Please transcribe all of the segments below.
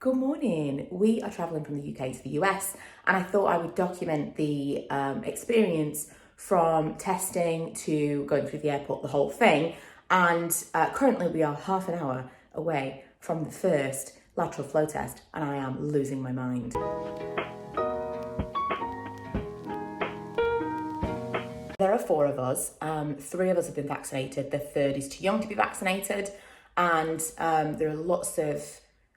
Good morning. We are travelling from the UK to the US, and I thought I would document the experience from testing to going through the airport, the whole thing. And currently we are half an hour away from the first lateral flow test, and I am losing my mind. There are 4 of us. 3 of us have been vaccinated. The third is too young to be vaccinated, and there are lots of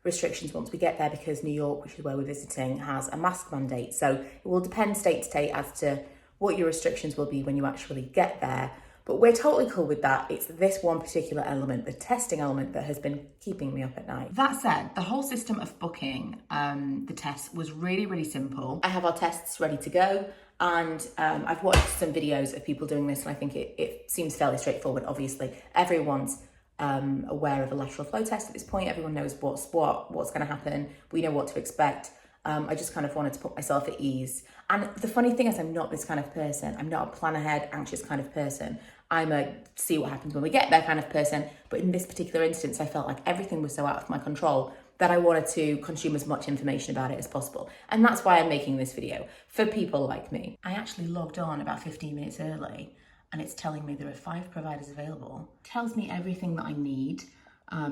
restrictions once we get there because New York, which is where we're visiting, has a mask mandate. So it will depend state to state as to what your restrictions will be when you actually get there. But we're totally cool with that. It's this one particular element, the testing element, that has been keeping me up at night. That said, the whole system of booking the tests was really, really simple. I have our tests ready to go, and I've watched some videos of people doing this, and I think it seems fairly straightforward. Obviously, everyone's aware of a lateral flow test at this point. Everyone knows what's going to happen. We know what to expect. I just kind of wanted to put myself at ease. And the funny thing is, I'm not this kind of person. I'm not a plan ahead, anxious kind of person. I'm a see what happens when we get there kind of person. But in this particular instance, I felt like everything was so out of my control that I wanted to consume as much information about it as possible. And that's why I'm making this video, for people like me. I actually logged on about 15 minutes early, and it's telling me there are 5 providers available. It tells me everything that I need,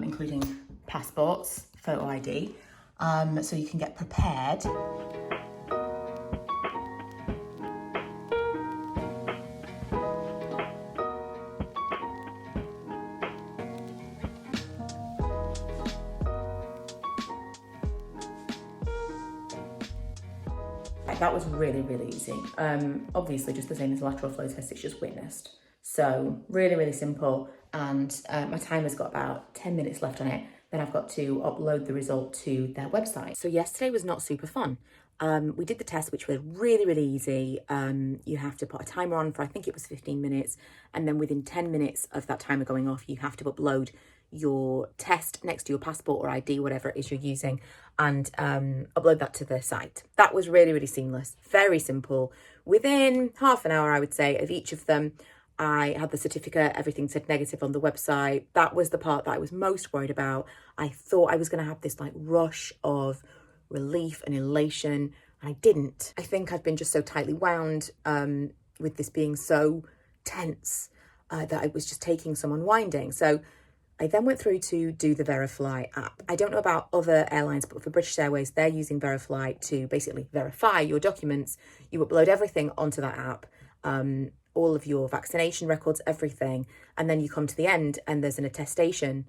including passports, photo ID, so you can get prepared. That was really, really easy. Obviously, just the same as the lateral flow test, it's just witnessed. So really, really simple. And my timer's got about 10 minutes left on it. Then I've got to upload the result to their website. So yesterday was not super fun. We did the test, which was really, really easy. You have to put a timer on for, I think it was 15 minutes. And then within 10 minutes of that timer going off, you have to upload your test next to your passport or ID, whatever it is you're using, and upload that to the site. That was really, really seamless, very simple. Within half an hour, I would say, of each of them, I had the certificate, everything said negative on the website. That was the part that I was most worried about. I thought I was going to have this like rush of relief and elation, and I didn't. I think I've been just so tightly wound with this being so tense that I was just taking some unwinding. So I then went through to do the Verifly app. I don't know about other airlines, but for British Airways, they're using Verifly to basically verify your documents. You upload everything onto that app, all of your vaccination records, everything. And then you come to the end and there's an attestation.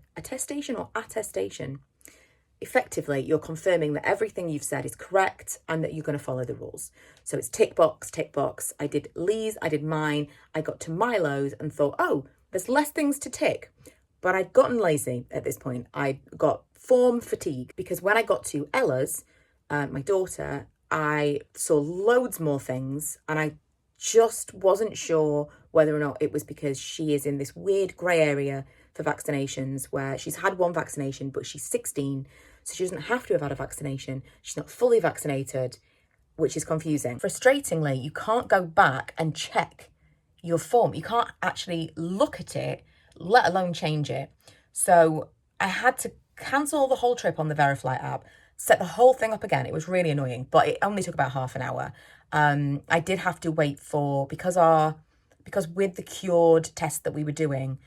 Effectively, you're confirming that everything you've said is correct and that you're going to follow the rules. So it's tick box, tick box. I did Lee's, I did mine. I got to Milo's and thought, oh, there's less things to tick. But I'd gotten lazy at this point. I got form fatigue because when I got to Ella's, my daughter, I saw loads more things, and I just wasn't sure whether or not it was because she is in this weird grey area for vaccinations where she's had one vaccination, but she's 16, so she doesn't have to have had a vaccination. She's not fully vaccinated, which is confusing. Frustratingly, you can't go back and check your form. You can't actually look at it, let alone change it. So I had to cancel the whole trip on the Verifly app, set the whole thing up again. It was really annoying, but it only took about half an hour. I did have to wait for, because with the QURED test that we were doing,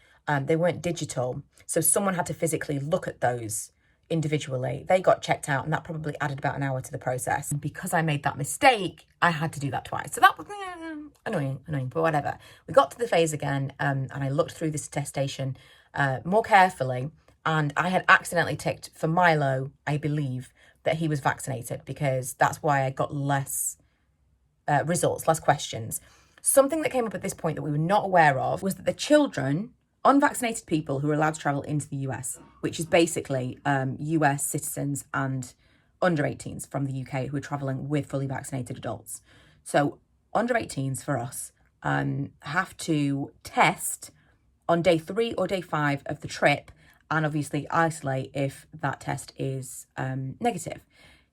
they weren't digital. So someone had to physically look at those individually. They got checked out, and that probably added about an hour to the process. And because I made that mistake, I had to do that twice. So that was annoying, but whatever. We got to the phase again, and I looked through this attestation more carefully, and I had accidentally ticked for Milo, I believe, that he was vaccinated, because that's why I got less results, less questions. Something that came up at this point that we were not aware of was that the children, unvaccinated people who are allowed to travel into the US, which is basically US citizens and under 18s from the UK who are traveling with fully vaccinated adults. So under 18s for us have to test on day 3 or day 5 of the trip, and obviously isolate if that test is negative.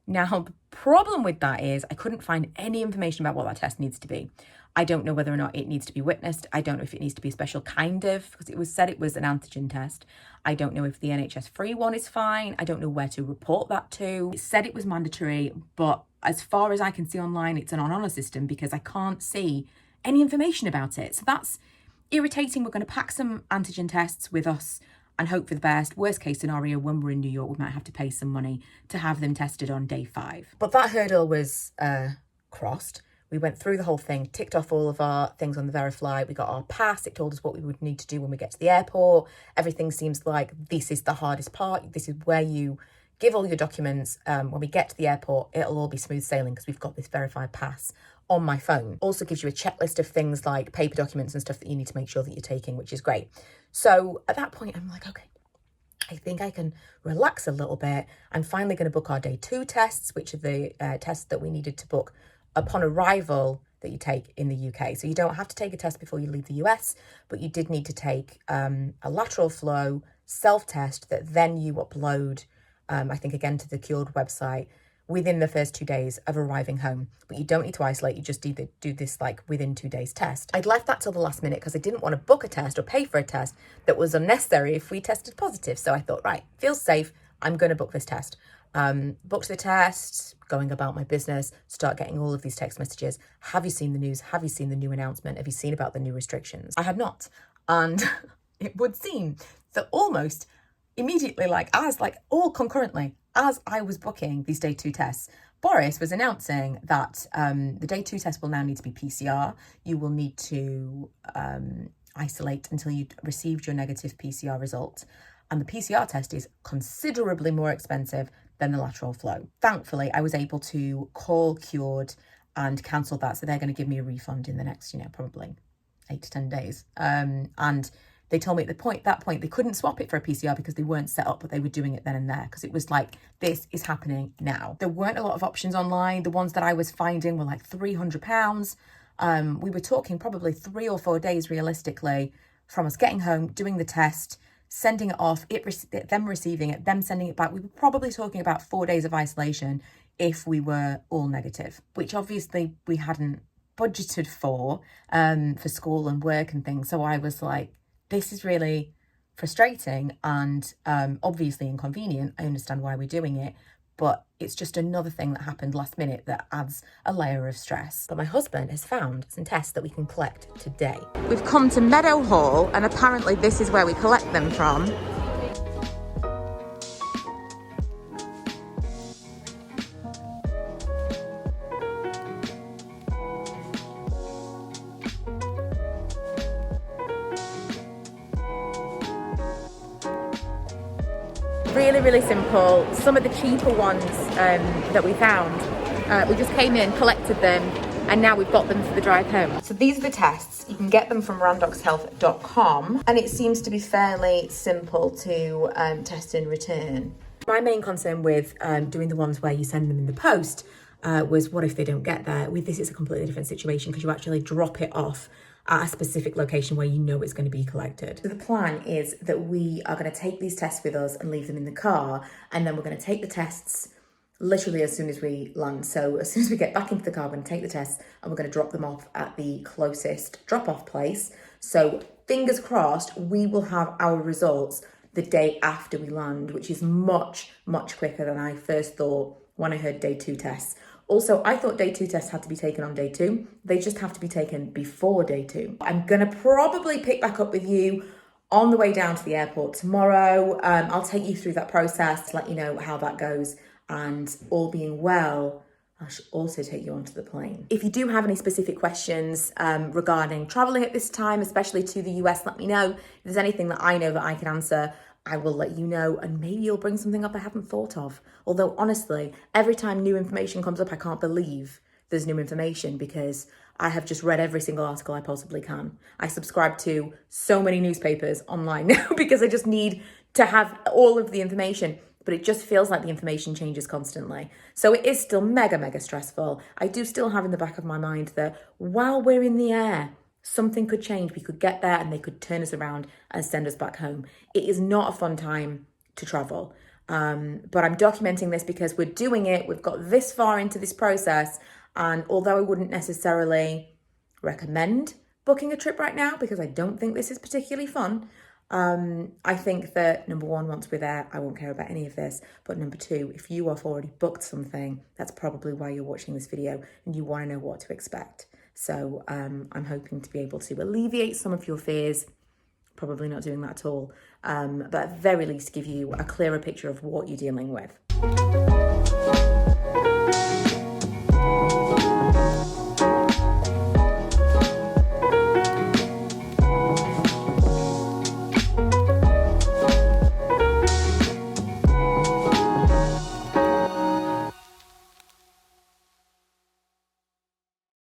Now, the problem with that is I couldn't find any information about what that test needs to be. I don't know whether or not it needs to be witnessed. I don't know if it needs to be a special kind of, because it was said it was an antigen test. I don't know if the NHS free one is fine. I don't know where to report that to. It said it was mandatory, but as far as I can see online, it's an on-honor system because I can't see any information about it. So that's irritating. We're going to pack some antigen tests with us and hope for the best. Worst case scenario, when we're in New York, we might have to pay some money to have them tested on day 5. But that hurdle was crossed. We went through the whole thing, ticked off all of our things on the Verifly. We got our pass. It told us what we would need to do when we get to the airport. Everything seems like this is the hardest part. This is where you give all your documents. When we get to the airport, it'll all be smooth sailing because we've got this verified pass on my phone. Also gives you a checklist of things like paper documents and stuff that you need to make sure that you're taking, which is great. So at that point, I'm like, okay, I think I can relax a little bit. I'm finally going to book our day 2 tests, which are the tests that we needed to book upon arrival that you take in the UK. So you don't have to take a test before you leave the US, but you did need to take a lateral flow self-test that then you upload, I think again to the QURED website, within the first 2 days of arriving home. But you don't need to isolate, you just either do this like within 2 days test. I'd left that till the last minute because I didn't want to book a test or pay for a test that was unnecessary if we tested positive. So I thought, right, feels safe, I'm going to book this test. Booked the test, going about my business, start getting all of these text messages. Have you seen the news? Have you seen the new announcement? Have you seen about the new restrictions? I had not. And it would seem that almost immediately, all concurrently, as I was booking these day 2 tests, Boris was announcing that the day 2 test will now need to be PCR. You will need to isolate until you received your negative PCR result. And the PCR test is considerably more expensive than the lateral flow. Thankfully, I was able to call QURED and cancel that. So they're going to give me a refund in the next, probably 8 to 10 days. And they told me at that point, they couldn't swap it for a PCR because they weren't set up, but they were doing it then and there because it was like, this is happening now. There weren't a lot of options online. The ones that I was finding were like £300. We were talking probably 3 or 4 days realistically from us getting home, doing the test, sending it off, them receiving it, them sending it back. We were probably talking about 4 days of isolation if we were all negative, which obviously we hadn't budgeted for school and work and things. So I was like, this is really frustrating and obviously inconvenient. I understand why we're doing it, but it's just another thing that happened last minute that adds a layer of stress. But my husband has found some tests that we can collect today. We've come to Meadow Hall and apparently this is where we collect them from. Really simple. Some of the cheaper ones that we found, we just came in, collected them, and now we've got them for the drive home. So these are the tests. You can get them from randoxhealth.com, and it seems to be fairly simple to test and return. My main concern with doing the ones where you send them in the post was what if they don't get there? With this, it's a completely different situation because you actually drop it off at a specific location where you know it's going to be collected. So the plan is that we are going to take these tests with us and leave them in the car, and then we're going to take the tests literally as soon as we land. So as soon as we get back into the car, we're going to take the tests and we're going to drop them off at the closest drop-off place. So fingers crossed, we will have our results the day after we land, which is much quicker than I first thought when I heard day 2 tests. Also, I thought day 2 tests had to be taken on day 2. They just have to be taken before day 2. I'm going to probably pick back up with you on the way down to the airport tomorrow. I'll take you through that process to let you know how that goes. And all being well, I should also take you onto the plane. If you do have any specific questions regarding traveling at this time, especially to the US, let me know. If there's anything that I know that I can answer, I will let you know, and maybe you'll bring something up I haven't thought of. Although honestly, every time new information comes up, I can't believe there's new information because I have just read every single article I possibly can. I subscribe to so many newspapers online now because I just need to have all of the information, but it just feels like the information changes constantly. So it is still mega stressful. I do still have in the back of my mind that while we're in the air, something could change. We could get there and they could turn us around and send us back home. It is not a fun time to travel. But I'm documenting this because we're doing it. We've got this far into this process. And although I wouldn't necessarily recommend booking a trip right now because I don't think this is particularly fun, I think that number one, once we're there, I won't care about any of this. But number two, if you have already booked something, that's probably why you're watching this video and you want to know what to expect. So I'm hoping to be able to alleviate some of your fears. Probably not doing that at all, but at the very least give you a clearer picture of what you're dealing with.